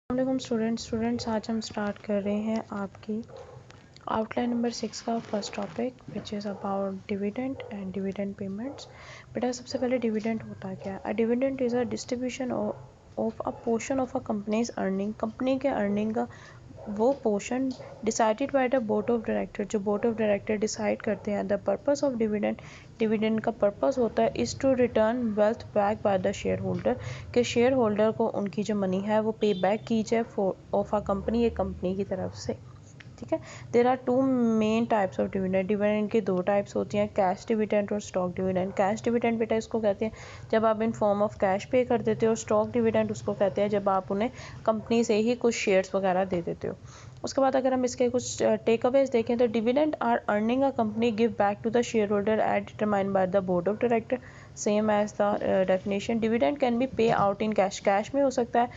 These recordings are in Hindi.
अस्सलाम स्टूडेंट्स आज हम स्टार्ट कर रहे हैं आपकी आउटलाइन नंबर 6 का first topic which is about dividend and dividend payments. बेटा सबसे पहले डिविडेंड होता क्या है? A dividend is a distribution of a portion of a company's earning. Company के अर्निंग का वो portion decided by the board of director, जो बोर्ड ऑफ डायरेक्टर डिसाइड करते हैं। The purpose of dividend, dividend का पर्पस होता है is to return wealth back by the shareholder, के शेयर होल्डर को उनकी जो मनी है वो पे बैक की जाए ऑफ आ कंपनी, एक कंपनी की तरफ से। ठीक है। There are two main types of dividend. Dividend की दो टाइप्स होती हैं, कैश डिविडेंड और स्टॉक डिविडेंड। कैश डिविडेंड बेटा इसको कहते हैं जब आप इन फॉर्म ऑफ कैश पे कर देते हो। स्टॉक डिविडेंड उसको कहते हैं जब आप उन्हें कंपनी से ही कुछ शेयर्स वगैरह दे देते हो। उसके बाद अगर हम इसके कुछ टेक अवेज देखें तो dividend are earning a company give back to the shareholder at determined by the board of director, same as the definition. Dividend can be pay out in cash, cash में हो सकता है,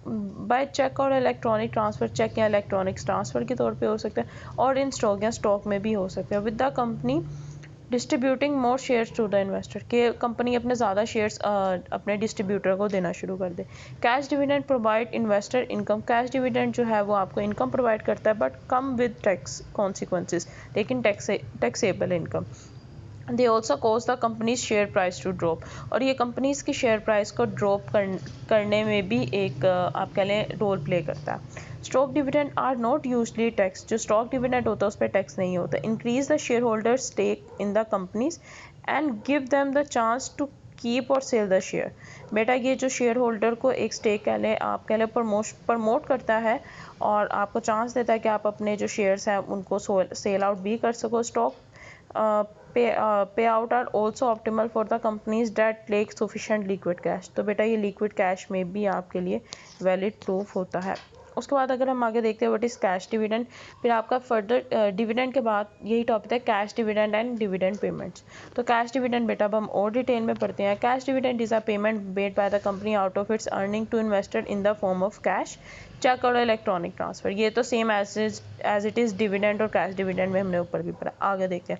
बाय चेक और इलेक्ट्रॉनिक ट्रांसफ़र, चेक या इलेक्ट्रॉनिक्स ट्रांसफ़र के तौर पे हो सकता है, और इन स्टॉक या स्टॉक में भी हो सकता है। With the company distributing more shares to the investor, के कंपनी अपने ज़्यादा शेयर्स अपने डिस्ट्रीब्यूटर को देना शुरू कर दे। Cash dividend provide investor income, cash dividend जो है वो आपको इनकम प्रोवाइड करता है but come with tax consequences, लेकिन taxable income. They also cause the company's share price to drop, और ये कंपनीज की शेयर प्राइस को ड्रॉप करने में भी एक आप कह लें रोल प्ले करता है। Stock dividend are not usually tax, जो स्टॉक डिविडेंड होता है उस पर टैक्स नहीं होता। Increase the shareholder stake in the companies and give them the chance to keep और सेल द शेयर। बेटा ये जो शेयर होल्डर को एक स्टेक कह लें, आप कह लें प्रमोट करता है और आपको चांस देता है कि आप अपने जो शेयर्स हैं उनको सेल आउट भी कर सको। Stock payout are also optimal for the companies that lack sufficient liquid cash, तो बेटा ये liquid cash में भी आपके लिए valid proof होता है। उसके बाद अगर हम आगे देखते हैं व्हाट इज़ कैश डिविडेंड, फिर आपका फर्दर डिविडेंड के बाद यही टॉपिक है cash dividend and dividend payments. तो कैश डिविडेंड बेटा अब हम और डिटेल में पढ़ते हैं। Cash dividend is a payment made by the company out of its earning to investor in the form of cash, cheque और इलेक्ट्रॉनिक ट्रांसफर। ये तो same as it is dividend और कैश डिविडेंड में हमने ऊपर भी पढ़ा। आगे देखते हैं।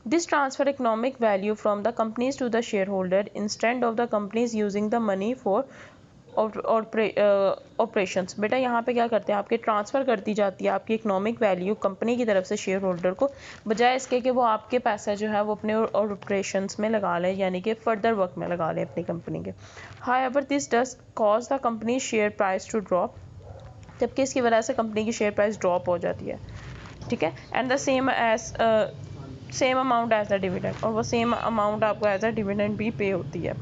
This transfer economic value from the companies to the shareholder instead of the companies using the money for operations. बेटा यहाँ पे क्या करते हैं, आपके ट्रांसफ़र कर दी जाती है आपकी इकोनॉमिक वैल्यू कंपनी की तरफ से शेयर होल्डर को, बजाय इसके कि वो आपके पैसा जो है वो अपने ऑपरेशंस में लगा लें, यानी कि फर्दर वर्क में लगा लें अपनी कंपनी के। However this does cause the company share price to drop, जबकि इसकी वजह से कंपनी की शेयर प्राइस ड्रॉप हो जाती है। ठीक है। And the same amount as the dividend, और वो सेम अमाउंट आपको एज अ डिविडेंड भी पे होती है।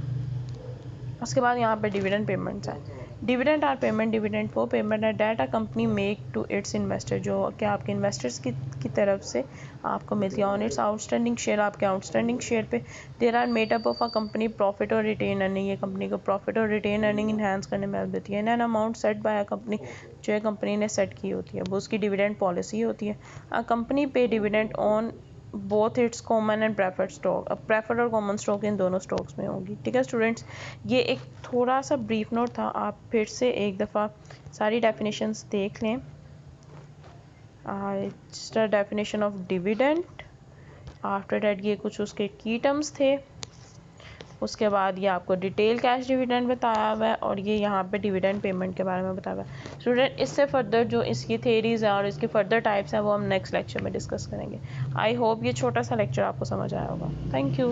उसके बाद यहाँ पे डिविडेंड पेमेंट्स है। डिविडेंड आर पेमेंट, डिविडेंड वो पेमेंट है that a company make to its investor, जो कि आपके इन्वेस्टर्स की तरफ से आपको मिलती है। ऑन इट्स आउटस्टैंडिंग शेयर, आपके आउटस्टैंडिंग शेयर पे। There are made up of a company profit और रिटेन अर्निंग, ये कंपनी को प्रॉफिट और रिटेन अर्निंग इन्हांस करने में हेल्प देती है। An amount set by a company, जो है कंपनी ने सेट की होती है, वो उसकी डिविडेंड पॉलिसी होती है। अ कंपनी पे dividend on both it's common and preferred stock, अब प्रेफर्ड और कॉमन स्टॉक इन दोनों स्टॉक्स में होगी। ठीक है स्टूडेंट्स, ये एक थोड़ा सा ब्रीफ नोट था, आप फिर से एक दफ़ा सारी डेफिनेशंस देख लें। Just definition of dividend, after that ये कुछ उसके की टर्म्स थे, उसके बाद ये आपको डिटेल कैश डिविडेंड बताया हुआ है, और ये यहाँ पे डिविडेंड पेमेंट के बारे में बताया हुआ है। स्टूडेंट इससे फर्दर जो इसकी थेरीज़ हैं और इसके फर्दर टाइप्स हैं वो हम नेक्स्ट लेक्चर में डिस्कस करेंगे। आई होप ये छोटा सा लेक्चर आपको समझ आया होगा। Thank you.